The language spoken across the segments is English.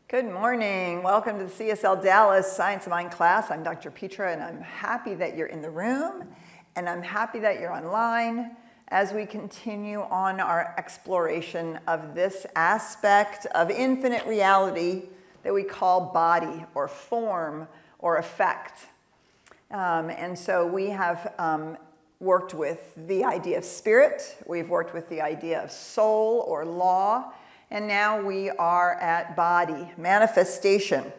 Good morning. Welcome to the CSLDallas Science of Mind class. I'm Dr. Petra, and I'm happy that you're in the room, and I'm happy that you're online as we continue on our exploration of this aspect of infinite reality that we call body or form or effect. And so we have worked with the idea of spirit. We've worked with the idea of soul or law. And now we are at body, manifestation.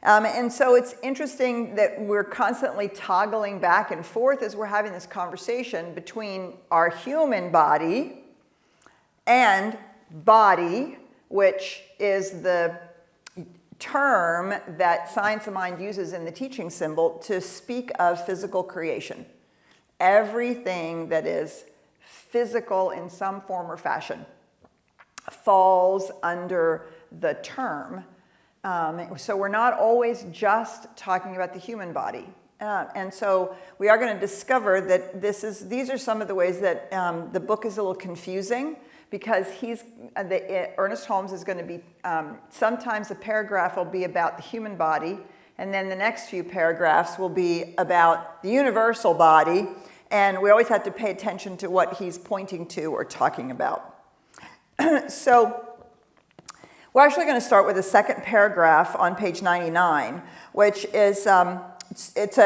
And so it's interesting that we're constantly toggling back and forth as we're having this conversation between our human body and body, which is the term that Science of Mind uses in the teaching symbol to speak of physical creation. Everything that is physical in some form or fashion falls under the term. So we're not always just talking about the human body. And so we are going to discover that these are some of the ways that the book is a little confusing, because Ernest Holmes is going to be, sometimes a paragraph will be about the human body, and then the next few paragraphs will be about the universal body, and we always have to pay attention to what he's pointing to or talking about. So we're actually going to start with the second paragraph on page 99, which is it's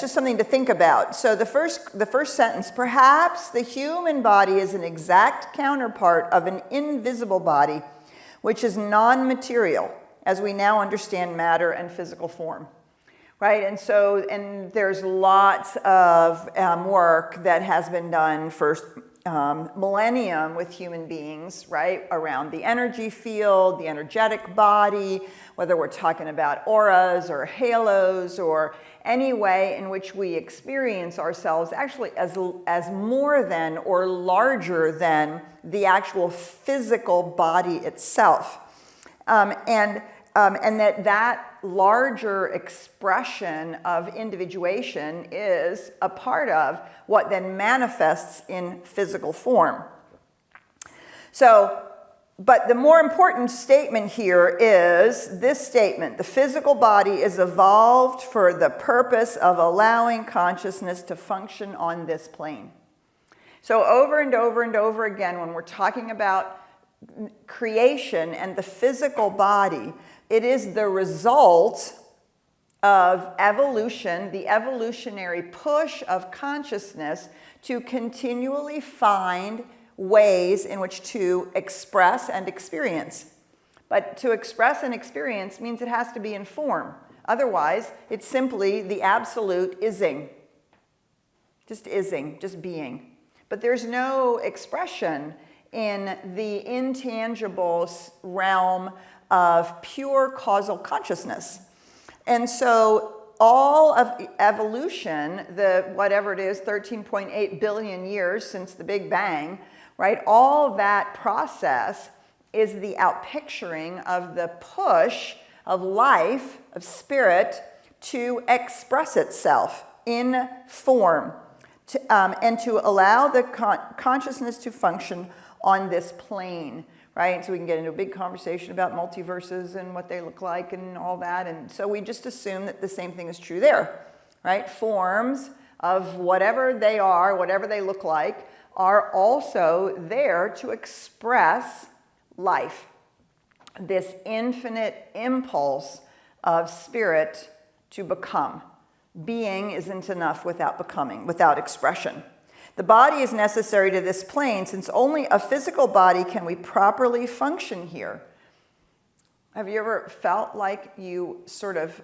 just something to think about. So the first sentence: perhaps the human body is an exact counterpart of an invisible body, which is non-material, as we now understand matter and physical form. Right, and there's lots of work that has been done for millennium with human beings, right, around the energy field, the energetic body, whether we're talking about auras or halos or any way in which we experience ourselves actually as more than or larger than the actual physical body itself. And that larger expression of individuation is a part of what then manifests in physical form. So, but the more important statement here is this statement: the physical body is evolved for the purpose of allowing consciousness to function on this plane. So over and over and over again, when we're talking about creation and the physical body, it is the result of evolution, the evolutionary push of consciousness to continually find ways in which to express and experience. But to express and experience means it has to be in form. Otherwise, it's simply the absolute ising. Just being. But there's no expression in the intangible realm of pure causal consciousness. And so all of evolution, whatever it is, 13.8 billion years since the Big Bang, right? All that process is the outpicturing of the push of life, of spirit, to express itself in form, and to allow the consciousness to function on this plane. Right? So we can get into a big conversation about multiverses and what they look like and all that. And so we just assume that the same thing is true there, right? Forms of whatever they are, whatever they look like, are also there to express life. This infinite impulse of spirit to become. Being isn't enough without becoming, without expression. The body is necessary to this plane, since only a physical body can we properly function here. Have you ever felt like you sort of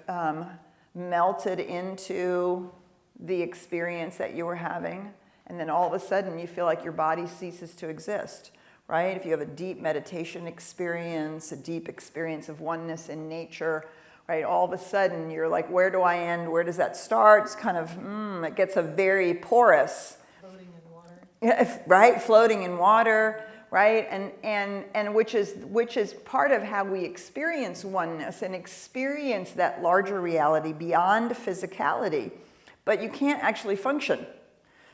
melted into the experience that you were having, and then all of a sudden you feel like your body ceases to exist, right? If you have a deep meditation experience, a deep experience of oneness in nature, right? All of a sudden you're like, where do I end? Where does that start? It's kind of, it gets a very porous. Right, floating in water, right, and which is part of how we experience oneness and experience that larger reality beyond physicality, but you can't actually function.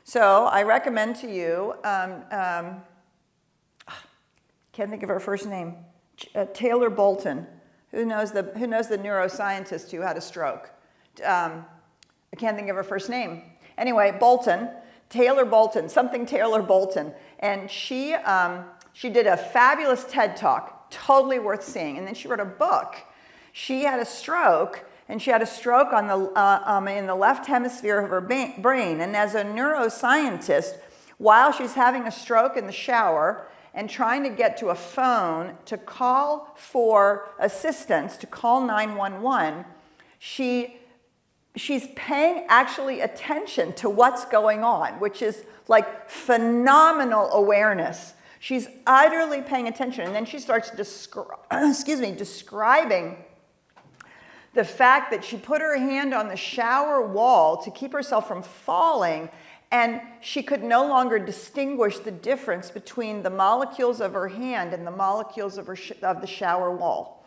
So I recommend to you, can't think of her first name, Taylor Bolton, Who knows the neuroscientist who had a stroke? I can't think of her first name. Anyway, Taylor Bolton, and she did a fabulous TED Talk, totally worth seeing. And then she wrote a book. She had a stroke, and she had a stroke on in the left hemisphere of her brain. And as a neuroscientist, while she's having a stroke in the shower and trying to get to a phone to call for assistance, to call 911, she's paying actually attention to what's going on, which is like phenomenal awareness. She's utterly paying attention. And then she starts describing the fact that she put her hand on the shower wall to keep herself from falling, and she could no longer distinguish the difference between the molecules of her hand and the molecules of the shower wall.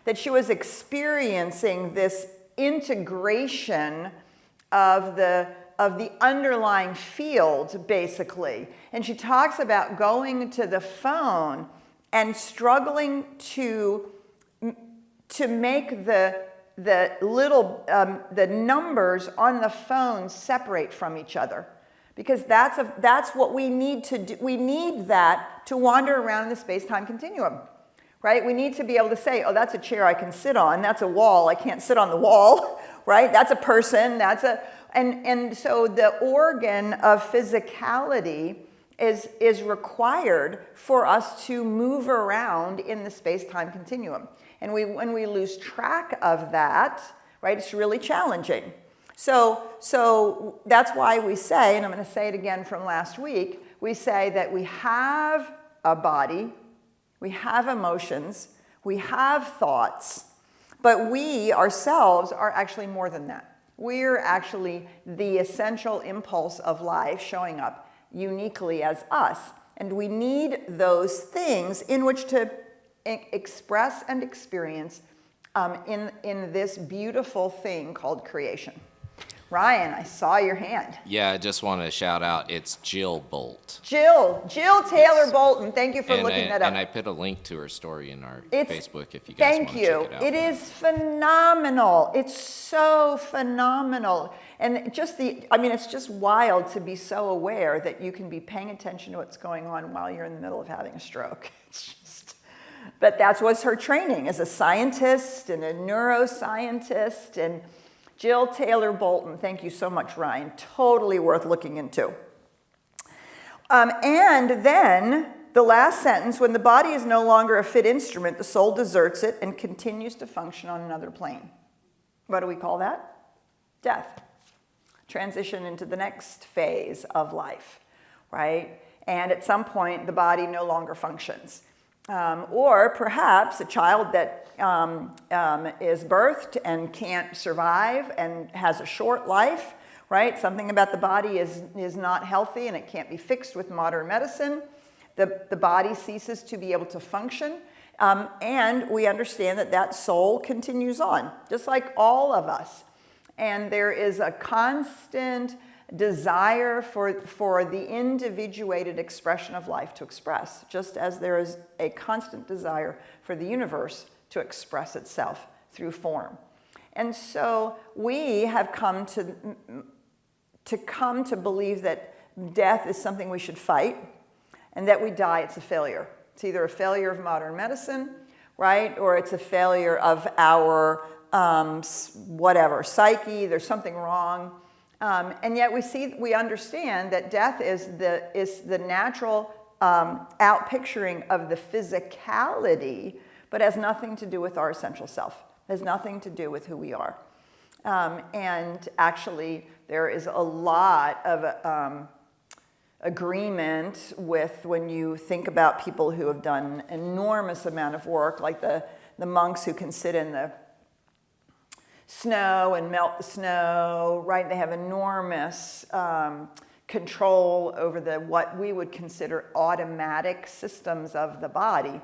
That she was experiencing this integration of the underlying field, basically. And she talks about going to the phone and struggling to make the numbers on the phone separate from each other, because that's what we need to do. We need that to wander around in the space-time continuum, right? We need to be able to say, oh, that's a chair I can sit on. That's a wall. I can't sit on the wall, right? That's a person. And so the organ of physicality is required for us to move around in the space-time continuum. And when we lose track of that, right, it's really challenging. So that's why we say, and I'm going to say it again from last week, we say that we have a body, we have emotions, we have thoughts, but we ourselves are actually more than that. We're actually the essential impulse of life showing up uniquely as us. And we need those things in which to express and experience in this beautiful thing called creation. Ryan, I saw your hand. Yeah, I just want to shout out, it's Jill Bolt. Jill Taylor Bolton. Thank you for looking that up. And I put a link to her story in our Facebook if you guys want to check it out. It is phenomenal. It's so phenomenal. And it's just wild to be so aware that you can be paying attention to what's going on while you're in the middle of having a stroke. But that's what's her training as a scientist and a neuroscientist. And Jill Taylor Bolton, thank you so much, Ryan. Totally worth looking into. And then the last sentence, when the body is no longer a fit instrument, the soul deserts it and continues to function on another plane. What do we call that? Death. Transition into the next phase of life, right? And at some point, the body no longer functions. Or perhaps a child that is birthed and can't survive and has a short life, right? Something about the body is not healthy and it can't be fixed with modern medicine. The body ceases to be able to function. And we understand that soul continues on, just like all of us. And there is a constant desire for the individuated expression of life to express, just as there is a constant desire for the universe to express itself through form. And so we have come to believe that death is something we should fight, and that we die, it's a failure. It's either a failure of modern medicine, right, or it's a failure of our psyche, there's something wrong. And yet we understand that death is the natural outpicturing of the physicality, but has nothing to do with our essential self. It has nothing to do with who we are. And actually, there is a lot of agreement with when you think about people who have done an enormous amount of work, like the monks who can sit in the snow and melt the snow, right? They have enormous control over what we would consider automatic systems of the body.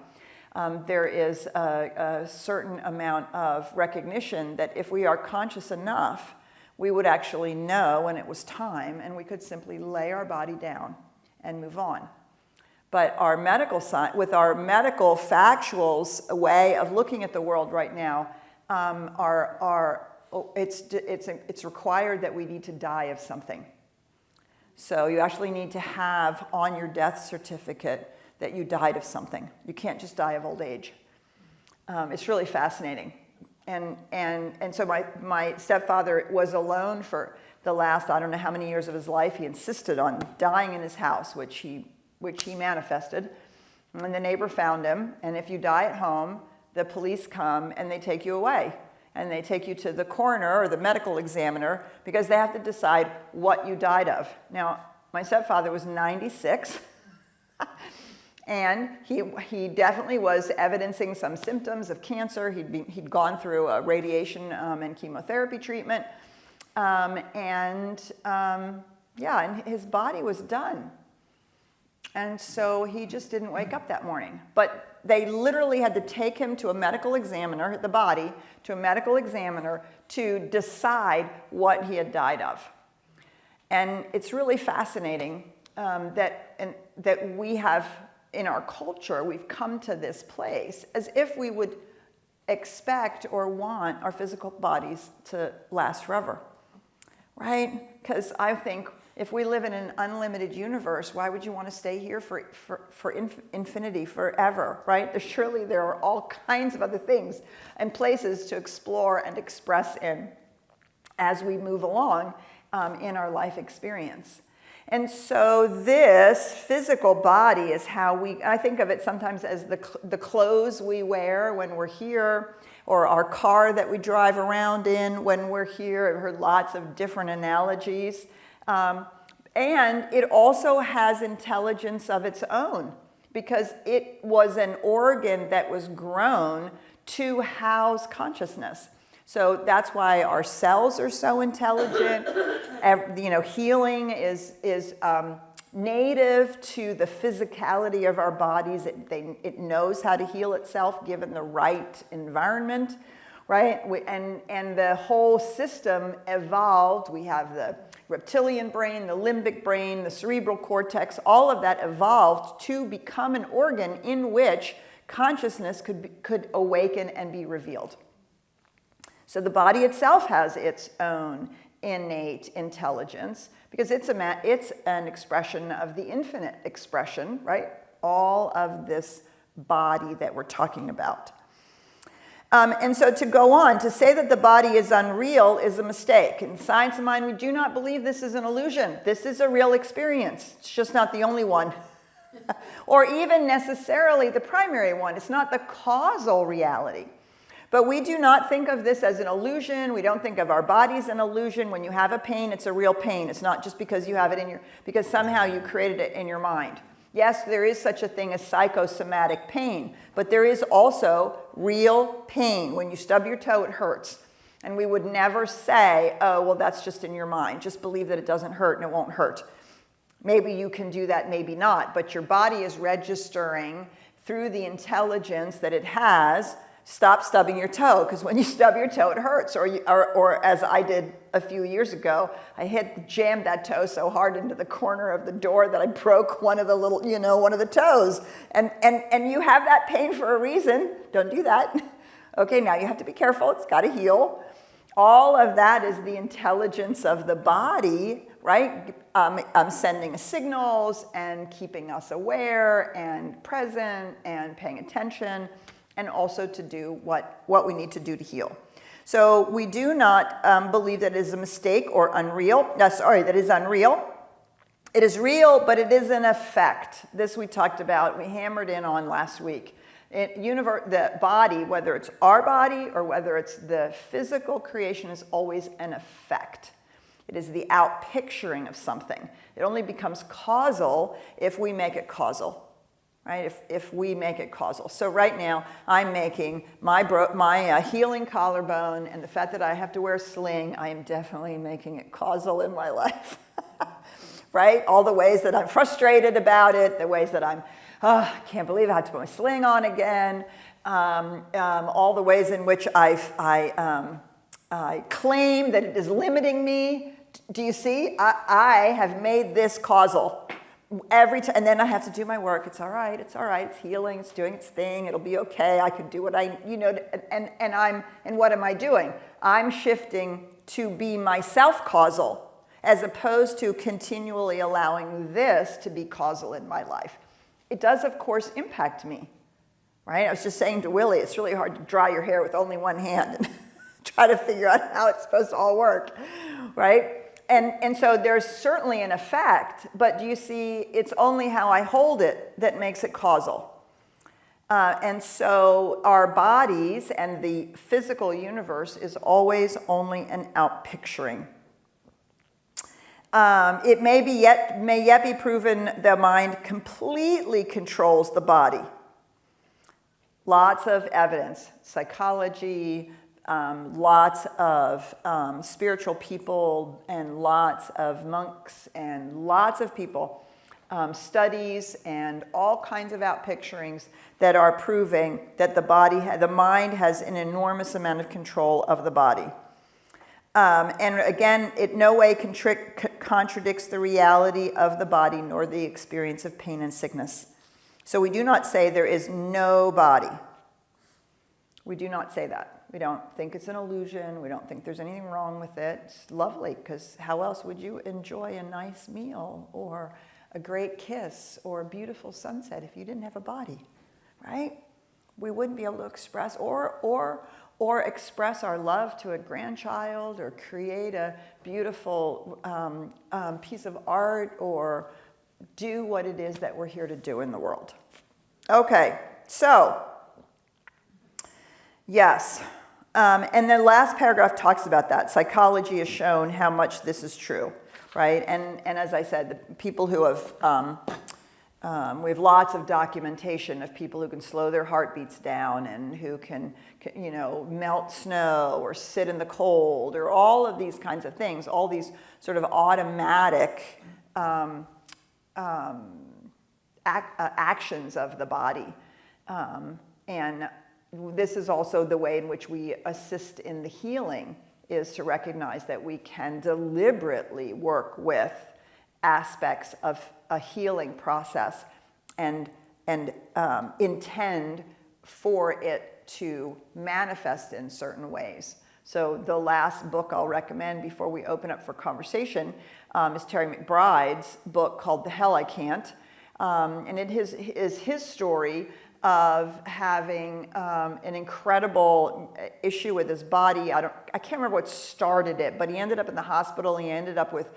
There is a certain amount of recognition that if we are conscious enough, we would actually know when it was time, and we could simply lay our body down and move on. But our medical science, with our medical factuals way of looking at the world right now, it's required that we need to die of something. So you actually need to have on your death certificate that you died of something. You can't just die of old age. It's really fascinating. And so my stepfather was alone for the last, I don't know how many years of his life. He insisted on dying in his house, which he manifested. And the neighbor found him. And if you die at home, the police come and they take you away. And they take you to the coroner or the medical examiner because they have to decide what you died of. Now, my stepfather was 96. And he definitely was evidencing some symptoms of cancer. He'd gone through a radiation and chemotherapy treatment. And his body was done. And so he just didn't wake up that morning. But they literally had to take him to a medical examiner, the body, to a medical examiner to decide what he had died of. And it's really fascinating that we have, in our culture, we've come to this place as if we would expect or want our physical bodies to last forever, right? Because I think if we live in an unlimited universe, why would you want to stay here for infinity, forever, right? Surely there are all kinds of other things and places to explore and express in as we move along in our life experience. And so this physical body is how I think of it sometimes as the clothes we wear when we're here, or our car that we drive around in when we're here. I've heard lots of different analogies. And it also has intelligence of its own because it was an organ that was grown to house consciousness. So that's why our cells are so intelligent. Healing is native to the physicality of our bodies. It knows how to heal itself given the right environment, right? And the whole system evolved. We have the reptilian brain, the limbic brain, the cerebral cortex, all of that evolved to become an organ in which consciousness could awaken and be revealed. So the body itself has its own innate intelligence because it's an expression of the infinite expression, right? All of this body that we're talking about. And so to go on, to say that the body is unreal is a mistake. In Science of Mind, we do not believe this is an illusion. This is a real experience. It's just not the only one. Or even necessarily the primary one. It's not the causal reality. But we do not think of this as an illusion. We don't think of our bodies as an illusion. When you have a pain, it's a real pain. It's not just because you have it because somehow you created it in your mind. Yes, there is such a thing as psychosomatic pain, but there is also real pain. When you stub your toe, it hurts. And we would never say, oh, well, that's just in your mind. Just believe that it doesn't hurt and it won't hurt. Maybe you can do that, maybe not. But your body is registering through the intelligence that it has. Stop stubbing your toe, because when you stub your toe, it hurts. Or as I did a few years ago, I jammed that toe so hard into the corner of the door that I broke one of the one of the toes. And you have that pain for a reason. Don't do that. Okay, now you have to be careful. It's got to heal. All of that is the intelligence of the body, right? Sending signals and keeping us aware and present and paying attention, and also to do what we need to do to heal. So we do not believe that it is a mistake or unreal. That is unreal. It is real, but it is an effect. This we talked about, we hammered in on last week. The body, whether it's our body or whether it's the physical creation, is always an effect. It is the outpicturing of something. It only becomes causal if we make it causal. Right? If we make it causal. So right now, I'm making my healing collarbone and the fact that I have to wear a sling, I am definitely making it causal in my life. Right? All the ways that I'm frustrated about it, the ways that I can't believe I have to put my sling on again, all the ways in which I claim that it is limiting me. Do you see? I have made this causal. every time, and then I have to do my work. It's all right, it's healing, it's doing its thing, it'll be okay, I can do what and what am I doing? I'm shifting to be myself causal, as opposed to continually allowing this to be causal in my life. It does, of course, impact me, right? I was just saying to Willie, it's really hard to dry your hair with only one hand and try to figure out how it's supposed to all work, right? And so there's certainly an effect, but do you see, it's only how I hold it that makes it causal. And so our bodies and the physical universe is always only an outpicturing. It may yet be proven the mind completely controls the body. Lots of evidence, psychology, lots of spiritual people and lots of monks and lots of people, studies and all kinds of outpicturings that are proving that the mind has an enormous amount of control of the body. And again, it no way contradicts the reality of the body nor the experience of pain and sickness. So we do not say there is no body. We do not say that. We don't think it's an illusion. We don't think there's anything wrong with it. It's lovely, because how else would you enjoy a nice meal or a great kiss or a beautiful sunset if you didn't have a body, right? We wouldn't be able to express or express our love to a grandchild or create a beautiful piece of art or do what it is that we're here to do in the world. Okay, so yes. And the last paragraph talks about that. Psychology has shown how much this is true, right? And as I said, the people who have, we have lots of documentation of people who can slow their heartbeats down and who can melt snow or sit in the cold or all of these kinds of things, all these sort of automatic actions of the body. And this is also the way in which we assist in the healing, is to recognize that we can deliberately work with aspects of a healing process and intend for it to manifest in certain ways. So the last book I'll recommend before we open up for conversation is Terry McBride's book called The Hell I Can't. And it is his story of having an incredible issue with his body. I can't remember what started it, but he ended up in the hospital. He ended up with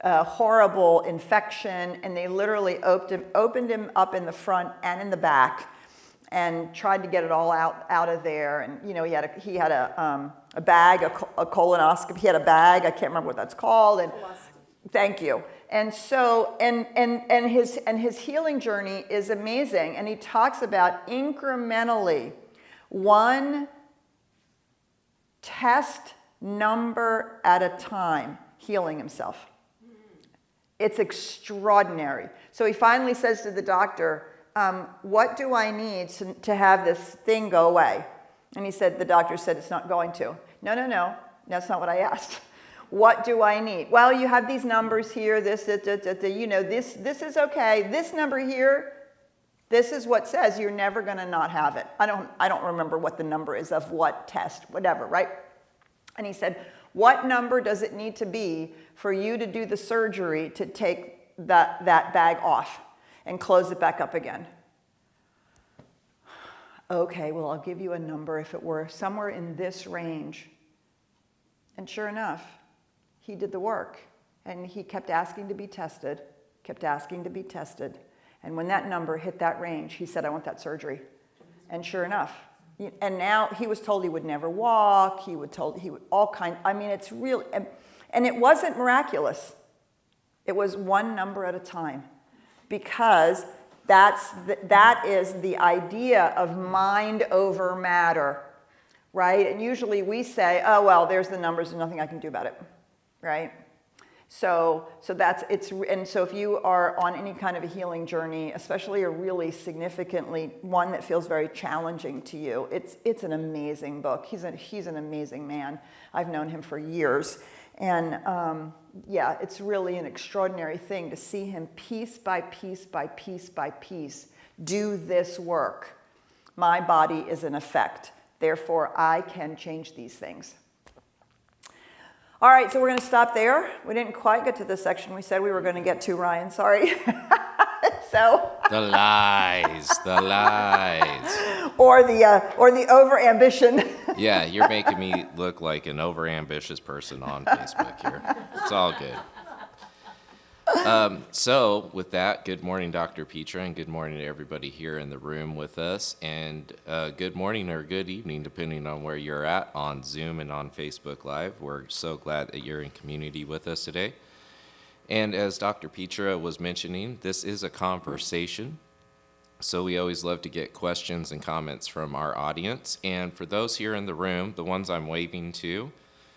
a horrible infection, and they literally opened him up in the front and in the back and tried to get it all out of there. And he had a bag, a colonoscopy. He had a bag. I can't remember what that's called. And thank you. And so, and his healing journey is amazing. And he talks about incrementally, one test number at a time, healing himself. It's extraordinary. So he finally says to the doctor, what do I need to have this thing go away? And the doctor said, it's not going to. No, that's not what I asked. What do I need? Well, you have these numbers here, this is okay. This number here, this is what says you're never going to not have it. I don't remember what the number is of what test, whatever, right? And he said, what number does it need to be for you to do the surgery to take that bag off and close it back up again? Okay, well, I'll give you a number if it were somewhere in this range. And sure enough, he did the work, and he kept asking to be tested, And when that number hit that range, he said, I want that surgery. And sure enough, and now he was told he would never walk, it's real, and it wasn't miraculous. It was one number at a time, because that is the idea of mind over matter, right? And usually we say, oh, well, there's the numbers, there's nothing I can do about it. Right? So that's it's, and so if you are on any kind of a healing journey, especially a really significantly one that feels very challenging to you, it's an amazing book. He's an amazing man. I've known him for years, and yeah, it's really an extraordinary thing to see him piece by piece by piece by piece do this work. My body is an effect, therefore I can change these things. All right, so we're going to stop there. We didn't quite get to the section we said we were going to get to, Ryan. Sorry. So The lies. or the over ambition. Yeah, you're making me look like an over-ambitious person on Facebook here. It's all good. So with that, good morning, Dr. Petra, and good morning to everybody here in the room with us, and good morning or good evening, depending on where you're at on Zoom and on Facebook Live. We're so glad that you're in community with us today. And as Dr. Petra was mentioning, this is a conversation, so we always love to get questions and comments from our audience. And for those here in the room, the ones I'm waving to,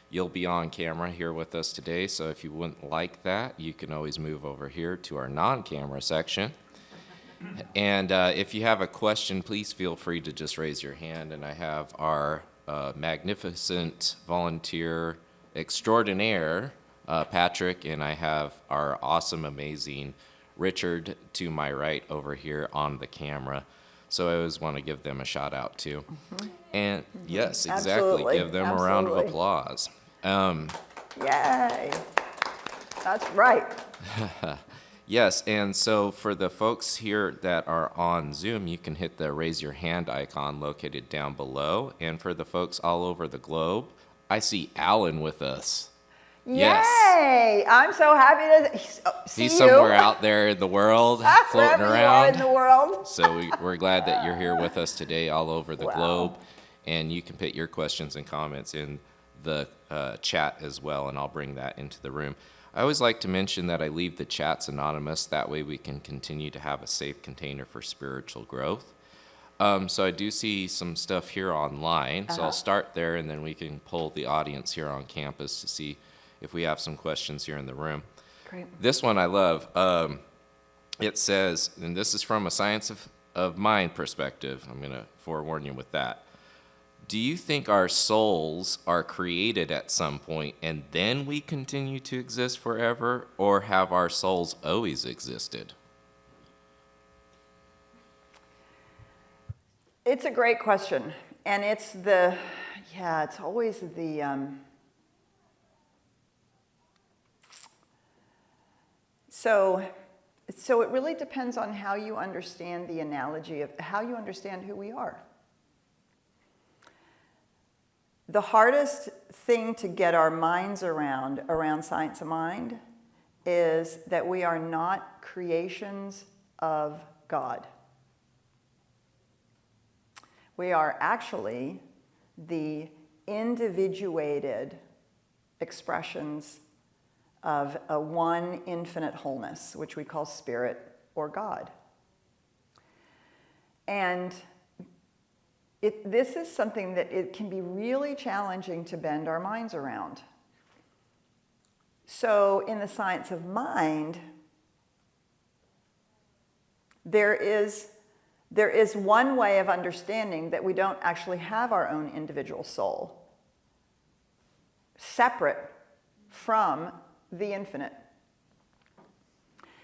you'll be on camera here with us today, so if you wouldn't like that, you can always move over here to our non-camera section. And if you have a question, please feel free to just raise your hand, and I have our magnificent volunteer extraordinaire, Patrick, and I have our awesome, amazing Richard to my right over here on the camera. So I always want to give them a shout out too. Mm-hmm. And yes, exactly, Absolutely. give them a round of applause. Yay. That's right. Yes, and so for the folks here that are on Zoom, you can hit the raise your hand icon located down below. And for the folks all over the globe, I see Alan with us. Yay! Yes. I'm so happy to see He's you. somewhere out there in the world, floating Wherever around. you are in the world. So we're glad that you're here with us today all over the Wow. globe. And you can put your questions and comments in the chat as well, and I'll bring that into the room. I always like to mention that I leave the chats anonymous. That way we can continue to have a safe container for spiritual growth. So I do see some stuff here online. So I'll start there, and then we can poll the audience here on campus to see if we have some questions here in the room. Great. This one I love. It says, and this is from a science of mind perspective. I'm going to forewarn you with that. Do you think our souls are created at some point and then we continue to exist forever, or have our souls always existed? It's a great question. And it's always the, so it really depends on how you understand the analogy of how you understand who we are. The hardest thing to get our minds around science of mind is that we are not creations of God. We are actually the individuated expressions of a one infinite wholeness, which we call spirit or God. And this is something that it can be really challenging to bend our minds around. So in the science of mind, there is one way of understanding that we don't actually have our own individual soul, separate from the infinite.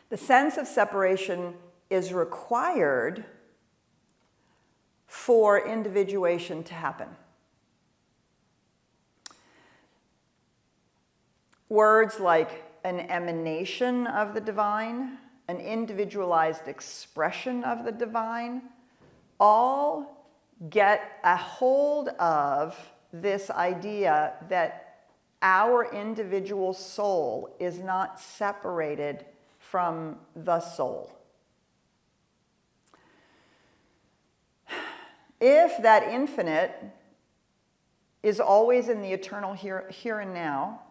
The sense of separation is required for individuation to happen. Words like an emanation of the divine, an individualized expression of the divine, all get a hold of this idea that our individual soul is not separated from the soul. If that infinite is always in the eternal here and now,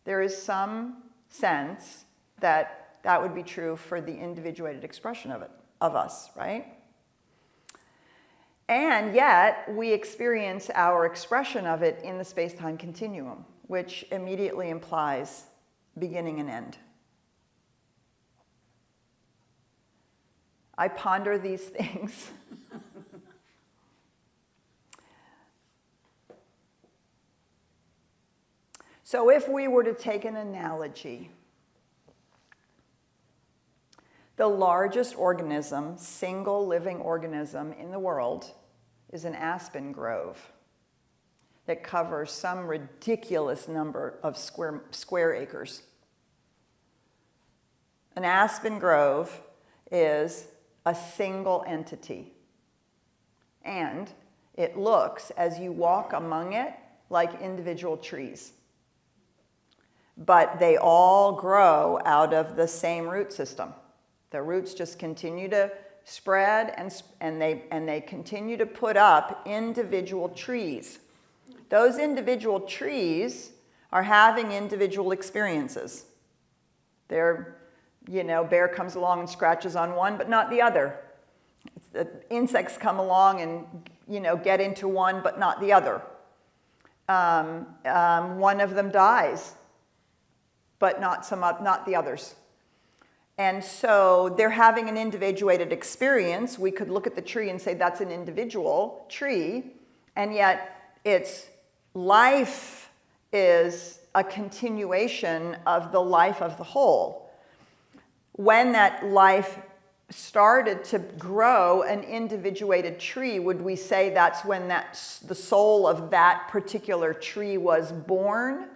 there is some sense that that would be true for the individuated expression of us, right? And yet, we experience our expression of it in the space-time continuum, which immediately implies beginning and end. I ponder these things. So if we were to take an analogy, the largest organism, single living organism in the world is an aspen grove that covers some ridiculous number of square acres. An aspen grove is a single entity. And it looks, as you walk among it, like individual trees. But they all grow out of the same root system. The roots just continue to spread and they continue to put up individual trees. Those individual trees are having individual experiences. Bear comes along and scratches on one, but not the other. The insects come along and, get into one, but not the other. One of them dies, but not the others. And so they're having an individuated experience. We could look at the tree and say that's an individual tree, and yet its life is a continuation of the life of the whole. When that life started to grow an individuated tree, would we say that's when the soul of that particular tree was born?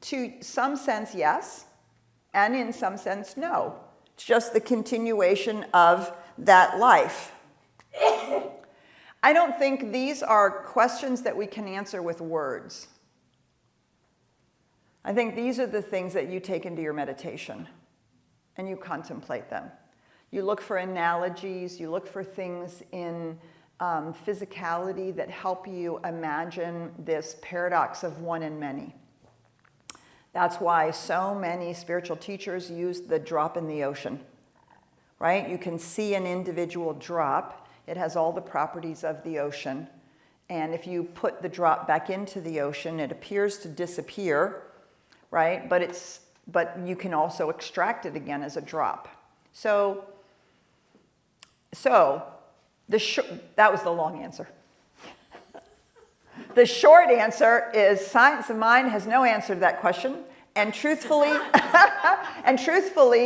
To some sense, yes. And in some sense, no. It's just the continuation of that life. I don't think these are questions that we can answer with words. I think these are the things that you take into your meditation and you contemplate them. You look for analogies, you look for things in physicality that help you imagine this paradox of one and many. That's why so many spiritual teachers use the drop in the ocean, right? You can see an individual drop. It has all the properties of the ocean. And if you put the drop back into the ocean, it appears to disappear, right? But you can also extract it again as a drop. So that was the long answer. The short answer is science of mind has no answer to that question, and truthfully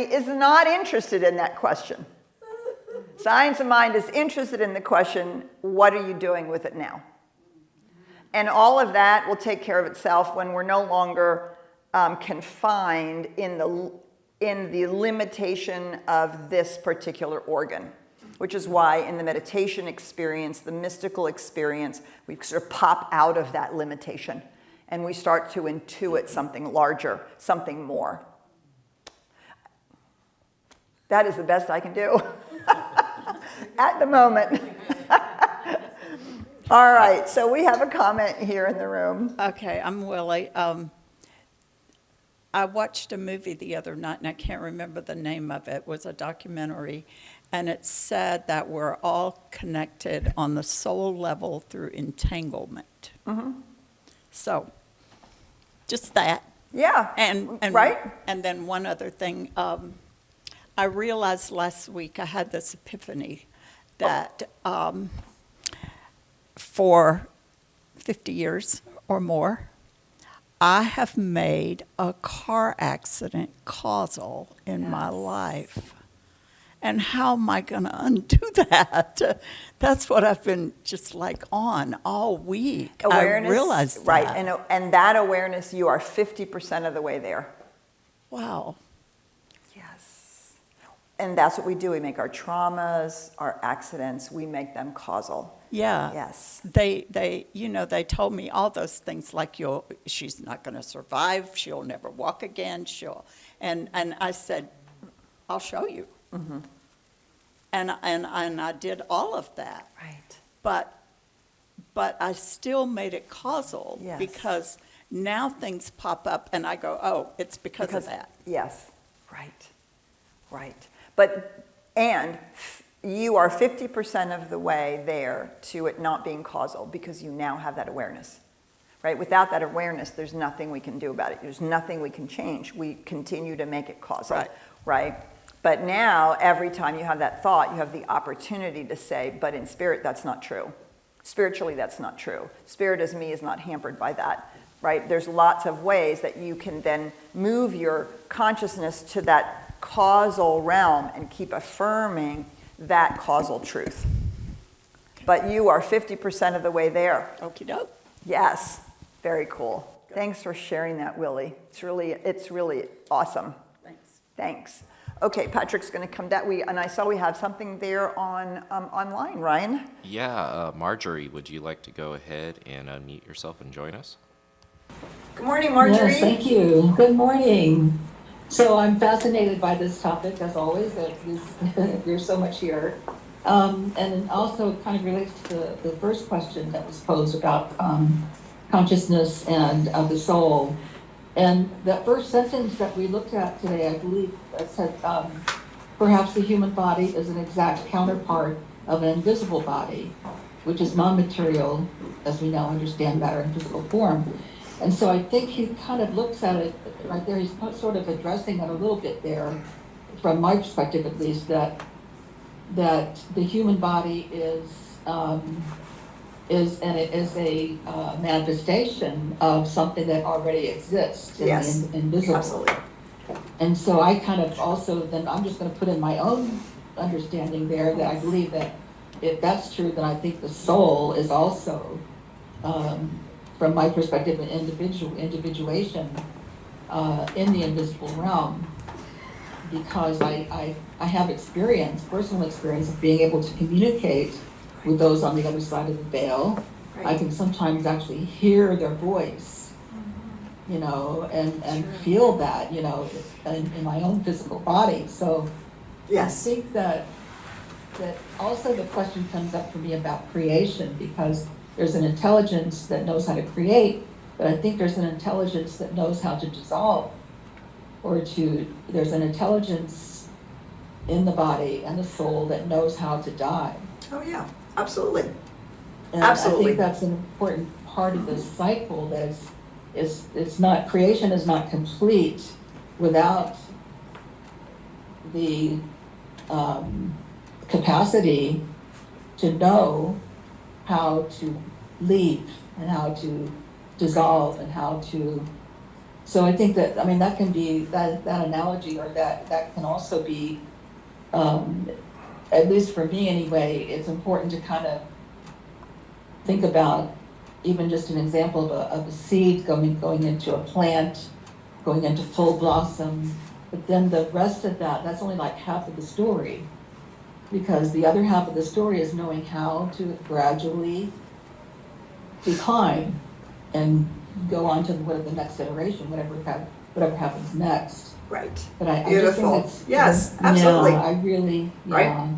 is not interested in that question. Science of mind is interested in the question, what are you doing with it now? And all of that will take care of itself when we're no longer confined in the limitation of this particular organ. Which is why in the meditation experience, the mystical experience, we sort of pop out of that limitation and we start to intuit something larger, something more. That is the best I can do at the moment. All right, so we have a comment here in the room. Okay, I'm Willie. I watched a movie the other night, and I can't remember the name of it. It was a documentary, and it said that we're all connected on the soul level through entanglement. Mm-hmm. So, just that. Yeah, and right? And then one other thing. I realized last week I had this epiphany that for 50 years or more, I have made a car accident causal in my life. And how am I going to undo that? That's what I've been just like on all week. Awareness, I realized that. Right, and that awareness, you are 50% of the way there. Wow. Yes. And that's what we do. We make our traumas, our accidents, we make them causal. Yeah. Yes. They told me all those things like she's not going to survive, she'll never walk again, and I said, I'll show you. Mm-hmm. And I did all of that. Right. But I still made it causal. Yes. Because now things pop up and I go, oh, it's because of that. Yes. Right. And you are 50% of the way there to it not being causal because you now have that awareness. right? Without that awareness, there's nothing we can do about it. There's nothing we can change. We continue to make it causal, right? But now, every time you have that thought, you have the opportunity to say, but in spirit, that's not true. Spiritually, that's not true. Spirit as me is not hampered by that, right? There's lots of ways that you can then move your consciousness to that causal realm and keep affirming that causal truth. But you are 50% of the way there. Okie doke. Yes, very cool. Thanks for sharing that, Willie. It's really awesome. Thanks. Okay, Patrick's going to come down. And I saw we have something there on online, Ryan. Yeah, Marjorie, would you like to go ahead and unmute yourself and join us? Good morning, Marjorie. Yes, thank you. Good morning. So I'm fascinated by this topic, as always. There's so much here. And it also kind of relates to the first question that was posed about consciousness and of the soul. And that first sentence that we looked at today, I believe, said, perhaps the human body is an exact counterpart of an invisible body, which is non-material, as we now understand matter in physical form. And so I think he kind of looks at it right there. He's sort of addressing it a little bit there, from my perspective at least, that the human body is a manifestation of something that already exists in the invisible. Absolutely. And so I kind of also, then I'm just going to put in my own understanding there that I believe that if that's true, then I think the soul is also, from my perspective, an individuation in the invisible realm, because I have personal experience of being able to communicate with those on the other side of the veil. Right. I can sometimes actually hear their voice, and feel that, in my own physical body. So yes. I think that also the question comes up for me about creation, because there's an intelligence that knows how to create, but I think there's an intelligence that knows how to dissolve, there's an intelligence in the body and the soul that knows how to die. Oh yeah, absolutely. And absolutely. I think that's an important part of this cycle, that it's not, creation is not complete without the capacity to know how to leave and how to dissolve and how to. So I think that, that can be, that analogy, or that can also be, at least for me anyway, it's important to kind of think about even just an example of a seed going into a plant, going into full blossom, but then the rest of that's only like half of the story, because the other half of the story is knowing how to gradually decline and go on to the next iteration, whatever happens next. Right. But I Beautiful. just think yes, absolutely. I really, right.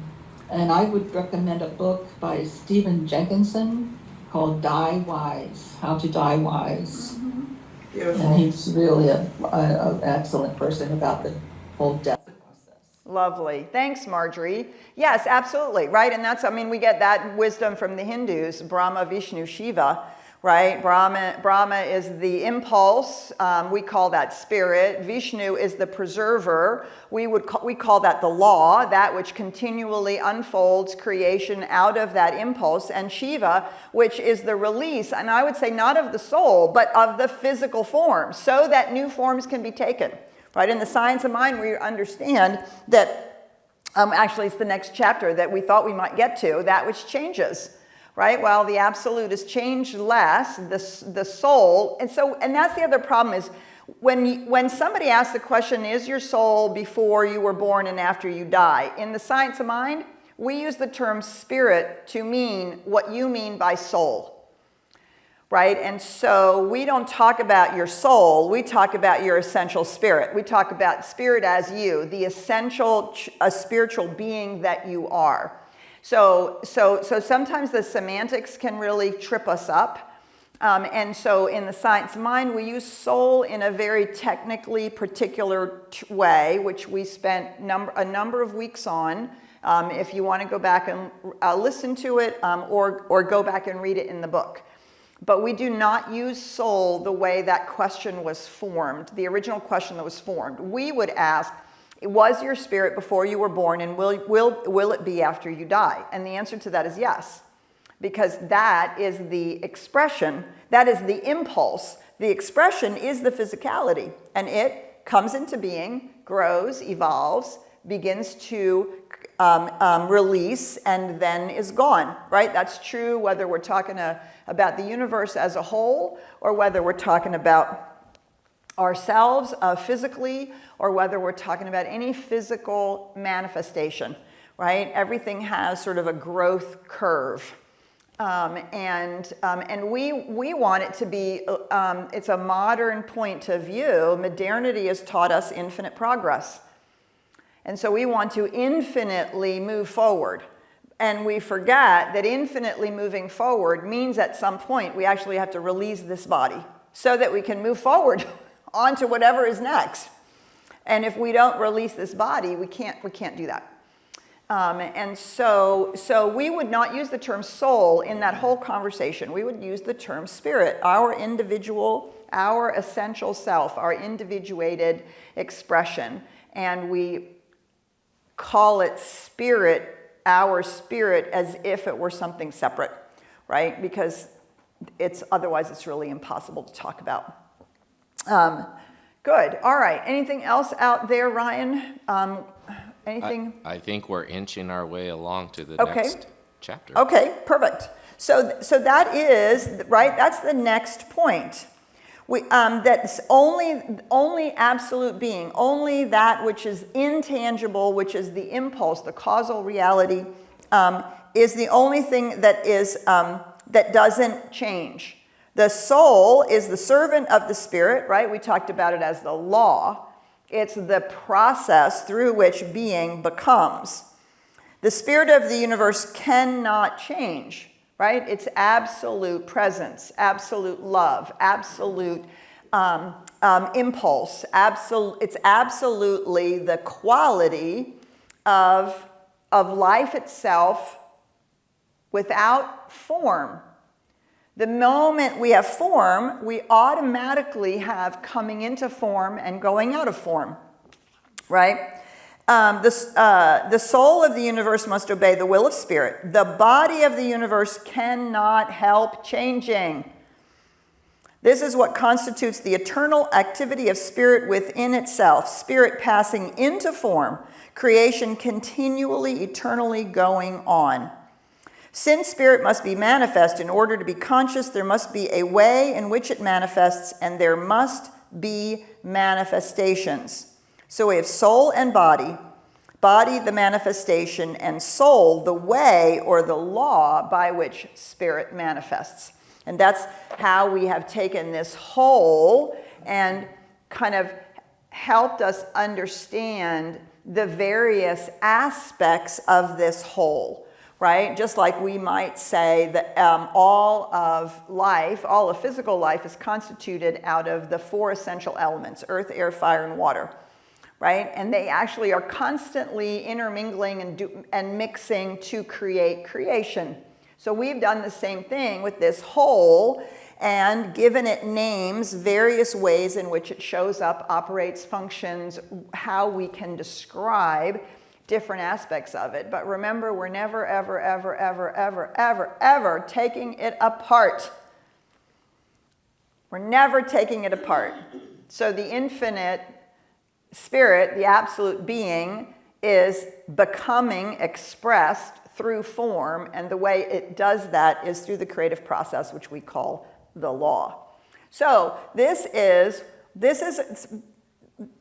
And I would recommend a book by Stephen Jenkinson called Die Wise, How to Die Wise. Mm-hmm. Beautiful. And he's really an excellent person about the whole death process. Lovely. Thanks, Marjorie. Yes, absolutely. Right. And that's, we get that wisdom from the Hindus, Brahma, Vishnu, Shiva. Right? Brahma is the impulse. We call that spirit. Vishnu is the preserver. We call that the law, that which continually unfolds creation out of that impulse. And Shiva, which is the release, and I would say not of the soul, but of the physical form, so that new forms can be taken. Right? In the science of mind, we understand that, actually it's the next chapter that we thought we might get to, that which changes. Right? Well, the absolute is changeless, the soul. And that's the other problem is when somebody asks the question, is your soul before you were born and after you die? In the science of mind, we use the term spirit to mean what you mean by soul. Right? And so we don't talk about your soul, we talk about your essential spirit. We talk about spirit as you, the essential spiritual being that you are. So sometimes the semantics can really trip us up. And so in the science mind, we use soul in a very technically particular way, which we spent a number of weeks on. If you want to go back and listen to it, or go back and read it in the book. But we do not use soul the way that question was formed, the original question that was formed. We would ask, was your spirit before you were born, and will it be after you die? And the answer to that is yes, because that is the expression, that is the impulse. The expression is the physicality, and it comes into being, grows, evolves, begins to release, and then is gone, right? That's true whether we're talking about the universe as a whole, or whether we're talking about ourselves physically, or whether we're talking about any physical manifestation, right? Everything has sort of a growth curve. And we want it to be, it's a modern point of view. Modernity has taught us infinite progress. And so we want to infinitely move forward. And we forget that infinitely moving forward means at some point we actually have to release this body so that we can move forward on to whatever is next. And if we don't release this body, we can't do that. And so we would not use the term soul in that whole conversation. We would use the term spirit, our individual, our essential self, our individuated expression. And we call it spirit, our spirit, as if it were something separate, right? Because otherwise it's really impossible to talk about. Good. All right. Anything else out there, Ryan? Anything? I think we're inching our way along to the next chapter. Okay, perfect. So that is, right, that's the next point. That's only absolute being, only that which is intangible, which is the impulse, the causal reality, is the only thing that doesn't change. The soul is the servant of the spirit, right? We talked about it as the law. It's the process through which being becomes. The spirit of the universe cannot change, right? It's absolute presence, absolute love, absolute impulse. It's absolutely the quality of life itself without form. The moment we have form, we automatically have coming into form and going out of form, right? The soul of the universe must obey the will of spirit. The body of the universe cannot help changing. This is what constitutes the eternal activity of spirit within itself, spirit passing into form, creation continually, eternally going on. Since spirit must be manifest in order to be conscious, there must be a way in which it manifests, and there must be manifestations. So we have soul and body, body the manifestation, and soul the way or the law by which spirit manifests. And that's how we have taken this whole and kind of helped us understand the various aspects of this whole. Right? Just like we might say that all of life, all of physical life is constituted out of the four essential elements, earth, air, fire, and water. Right? And they actually are constantly intermingling and mixing to create creation. So we've done the same thing with this whole and given it names, various ways in which it shows up, operates, functions, how we can describe different aspects of it. But remember, we're never, ever, ever, ever, ever, ever, ever taking it apart. We're never taking it apart. So the infinite spirit, the absolute being, is becoming expressed through form, and the way it does that is through the creative process, which we call the law. So this is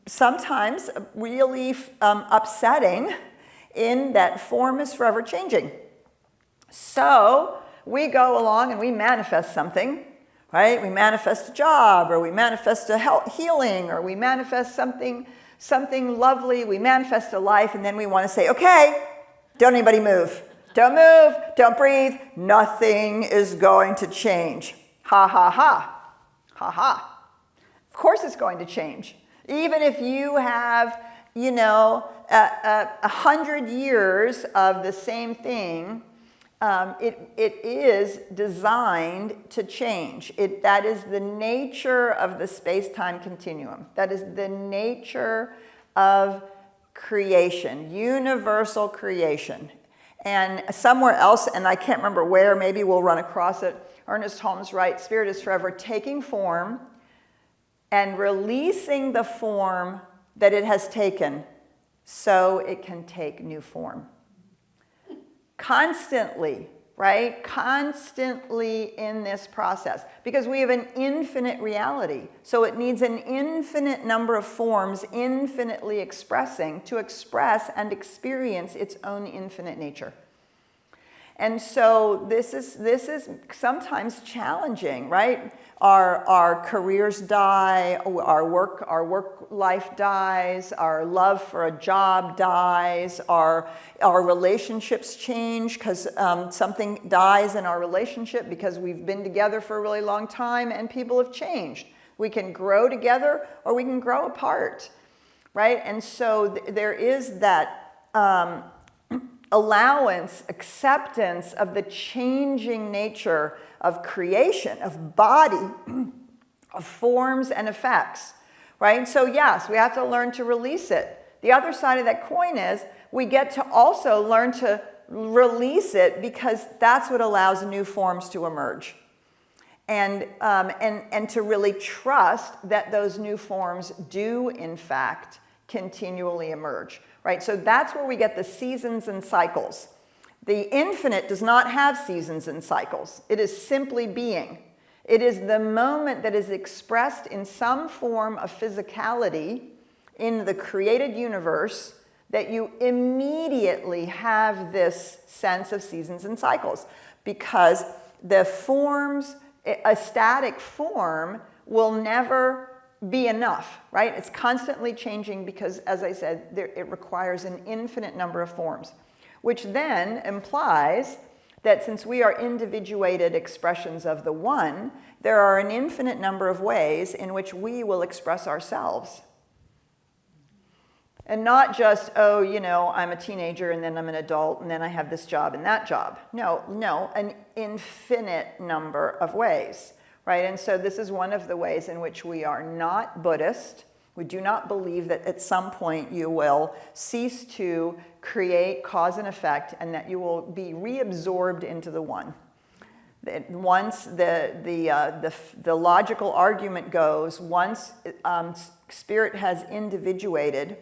sometimes really upsetting in that form is forever changing. So we go along and we manifest something, right? We manifest a job, or we manifest a healing, or we manifest something lovely. We manifest a life, and then we want to say, okay, don't anybody move. Don't move, don't breathe. Nothing is going to change. Ha, ha, ha. Ha, ha. Of course it's going to change. Even if you have, 100 years of the same thing, it is designed to change. That is the nature of the space-time continuum. That is the nature of creation, universal creation. And somewhere else, and I can't remember where, maybe we'll run across it, Ernest Holmes writes, spirit is forever taking form and releasing the form that it has taken so it can take new form. Constantly, right? Constantly in this process. Because we have an infinite reality. So it needs an infinite number of forms infinitely expressing to express and experience its own infinite nature. And so this is sometimes challenging, right? Our careers die, our work life dies, our love for a job dies, our relationships change because something dies in our relationship because we've been together for a really long time and people have changed. We can grow together or we can grow apart, right? And so there is that allowance, acceptance of the changing nature of creation, of body, of forms and effects, right? So yes, we have to learn to release it. The other side of that coin is we get to also learn to release it because that's what allows new forms to emerge. And to really trust that those new forms do, in fact, continually emerge. Right? So that's where we get the seasons and cycles. The infinite does not have seasons and cycles. It is simply being. It is the moment that is expressed in some form of physicality in the created universe that you immediately have this sense of seasons and cycles. Because the forms, a static form will never be enough, right? It's constantly changing because, as I said, it requires an infinite number of forms, which then implies that since we are individuated expressions of the one, there are an infinite number of ways in which we will express ourselves. And not just, oh, you know, I'm a teenager and then I'm an adult and then I have this job and that job. No, an infinite number of ways. Right? And so this is one of the ways in which we are not Buddhist. We do not believe that at some point you will cease to create cause and effect and that you will be reabsorbed into the one. Once the logical argument goes, once spirit has individuated,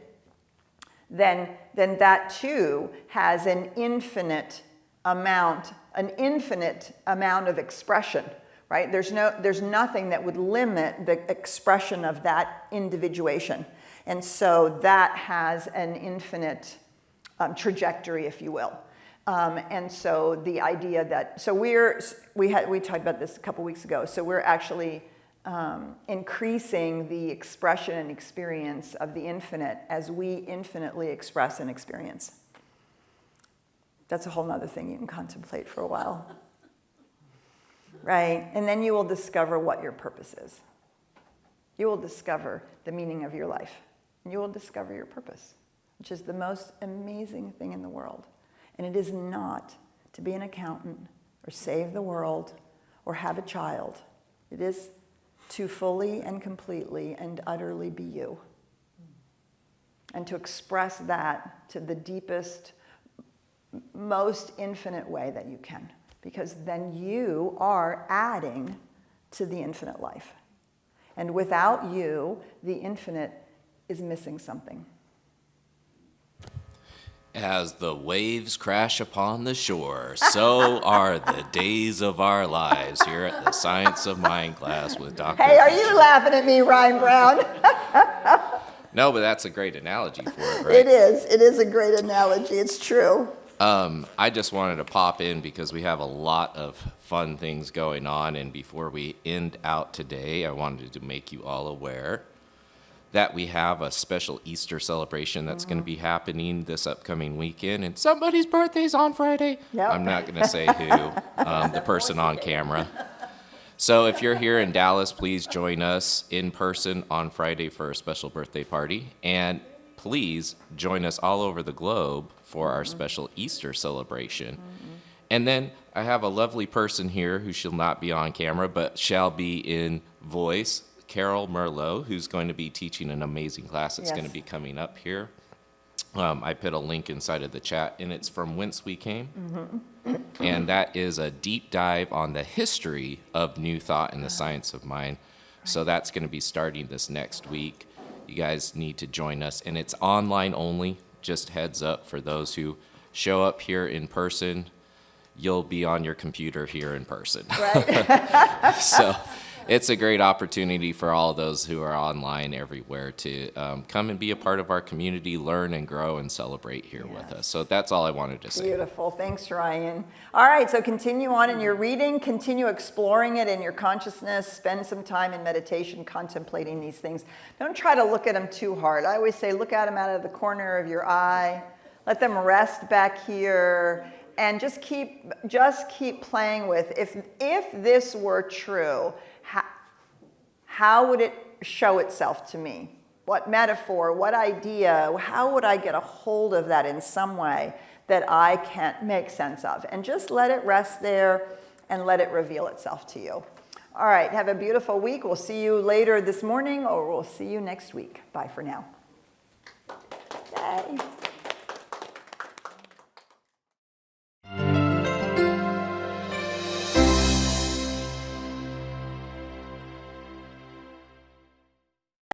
then that too has an infinite amount of expression. Right? There's nothing that would limit the expression of that individuation. And so that has an infinite trajectory, if you will. And so the idea that, so we talked about this a couple weeks ago, so we're actually increasing the expression and experience of the infinite as we infinitely express and experience. That's a whole other thing you can contemplate for a while. Right? And then you will discover what your purpose is. You will discover the meaning of your life. And you will discover your purpose, which is the most amazing thing in the world. And it is not to be an accountant or save the world or have a child. It is to fully and completely and utterly be you. And to express that to the deepest, most infinite way that you can. Because then you are adding to the infinite life. And without you, the infinite is missing something. As the waves crash upon the shore, so are the days of our lives here at the Science of Mind class with Dr. Hey, are you laughing at me, Ryan Brown? No, but that's a great analogy for it, right? It is. It is a great analogy. It's true. I just wanted to pop in because we have a lot of fun things going on, and before we end out today, I wanted to make you all aware that we have a special Easter celebration that's going to be happening this upcoming weekend, and somebody's birthday's on Friday. Yep. I'm not going to say who, the person on camera. So if you're here in Dallas, please join us in person on Friday for a special birthday party, and please join us all over the globe for our special Easter celebration. And then I have a lovely person here who shall not be on camera, but shall be in voice, Carol Merlot, who's going to be teaching an amazing class that's going to be coming up here. I put a link inside of the chat, and it's from Whence We Came. And that is a deep dive on the history of New Thought and the science of mind. So that's going to be starting this next week. You guys need to join us. And it's online only, just heads up for those who show up here in person. You'll be on your computer here in person. Right. So it's a great opportunity for all those who are online everywhere to come and be a part of our community, learn and grow and celebrate here with us. So that's all I wanted to say. Beautiful. Thanks, Ryan. All right, so continue on in your reading, continue exploring it in your consciousness, spend some time in meditation contemplating these things. Don't try to look at them too hard. I always say look at them out of the corner of your eye, let them rest back here, and just keep playing with, if this were true, how would it show itself to me? What metaphor, what idea, how would I get a hold of that in some way that I can't make sense of? And just let it rest there and let it reveal itself to you. All right, have a beautiful week. We'll see you later this morning, or we'll see you next week. Bye for now. Yay.